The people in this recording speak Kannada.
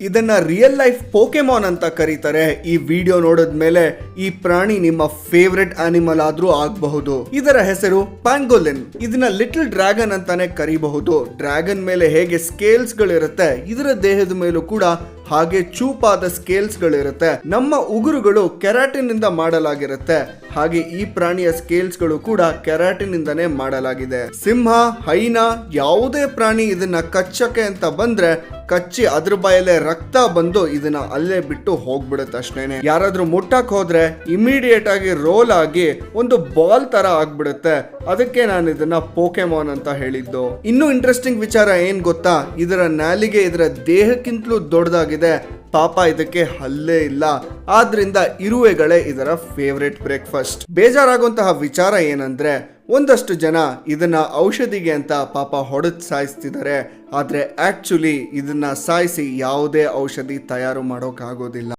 ಇದನ್ನ ರಿಯಲ್ ಲೈಫ್ ಪೋಕೆಮಾನ್ ಅಂತ ಕರೀತಾರೆ. ಈ ವಿಡಿಯೋ ನೋಡಿದ್ಮೇಲೆ ಈ ಪ್ರಾಣಿ ನಿಮ್ಮ ಫೇವ್ರೆಟ್ ಆನಿಮಲ್ ಆದ್ರೂ ಆಗಬಹುದು. ಇದರ ಹೆಸರು ಪ್ಯಾಂಗೋಲಿನ್. ಇದನ್ನ ಲಿಟಲ್ ಡ್ರ್ಯಾಗನ್ ಅಂತಾನೆ ಕರೀಬಹುದು. ಡ್ರ್ಯಾಗನ್ ಮೇಲೆ ಹೇಗೆ ಸ್ಕೇಲ್ಸ್ ಗಳಿರುತ್ತೆ, ಇದರ ದೇಹದ ಮೇಲೂ ಕೂಡ ಹಾಗೆ ಚೂಪಾದ ಸ್ಕೇಲ್ಸ್ ಗಳಿರುತ್ತೆ. ನಮ್ಮ ಉಗುರುಗಳು ಕೆರಾಟಿನ್ ಇಂದ ಮಾಡಲಾಗಿರುತ್ತೆ. ಹಾಗೆ ಈ ಪ್ರಾಣಿಯ ಸ್ಕೇಲ್ಸ್ ಗಳು ಕೂಡ ಕೆರಾಟಿನ್ ಇಂದಾನೆ ಮಾಡಲಾಗಿದೆ. ಸಿಂಹ, ಹೈನಾ, ಯಾವುದೇ ಪ್ರಾಣಿ ಇದನ್ನ ಕಚ್ಚಕ್ಕೆ ಅಂತ ಬಂದ್ರೆ ಕಚ್ಚಿ ಅದ್ರ ಬಾಯಲ್ಲೇ ರಕ್ತ ಬಂದು ಇದನ್ನ ಅಲ್ಲೇ ಬಿಟ್ಟು ಹೋಗ್ಬಿಡುತ್ತೆ ಅಷ್ಟೇನೆ. ಯಾರಾದ್ರೂ ಮುಟ್ಟಕ್ ಹೋದ್ರೆ ಇಮಿಡಿಯೇಟ್ ಆಗಿ ರೋಲ್ ಆಗಿ ಒಂದು ಬಾಲ್ ತರ ಆಗ್ಬಿಡುತ್ತೆ. ಅದಕ್ಕೆ ನಾನು ಇದನ್ನ ಪೋಕೆಮಾನ್ ಅಂತ ಹೇಳಿದ್ದು. ಇನ್ನೂ ಇಂಟ್ರೆಸ್ಟಿಂಗ್ ವಿಚಾರ ಏನ್ ಗೊತ್ತಾ, ಇದರ ನಾಲಿಗೆ ಇದರ ದೇಹಕ್ಕಿಂತಲೂ ದೊಡ್ಡದಾಗಿದೆ. ಪಾಪ ಇದಕ್ಕೆ ಹಲ್ಲೇ ಇಲ್ಲ, ಆದ್ರಿಂದ ಇರುವೆಗಳೇ ಇದರ ಫೇವ್ರೆಟ್ ಬ್ರೇಕ್ಫಾಸ್ಟ್. ಬೇಜಾರಾಗುವಂತಹ ವಿಚಾರ ಏನಂದ್ರೆ ಒಂದಷ್ಟು ಜನ ಇದನ್ನ ಔಷಧಿಗೆ ಅಂತ ಪಾಪ ಹೊಡೆದು ಸಾಯಿಸ್ತಿದ್ದಾರೆ. ಆದ್ರೆ ಆಕ್ಚುಲಿ ಇದನ್ನ ಸಾಯಿಸಿ ಯಾವುದೇ ಔಷಧಿ ತಯಾರು ಮಾಡೋಕ್ಕಾಗೋದಿಲ್ಲ.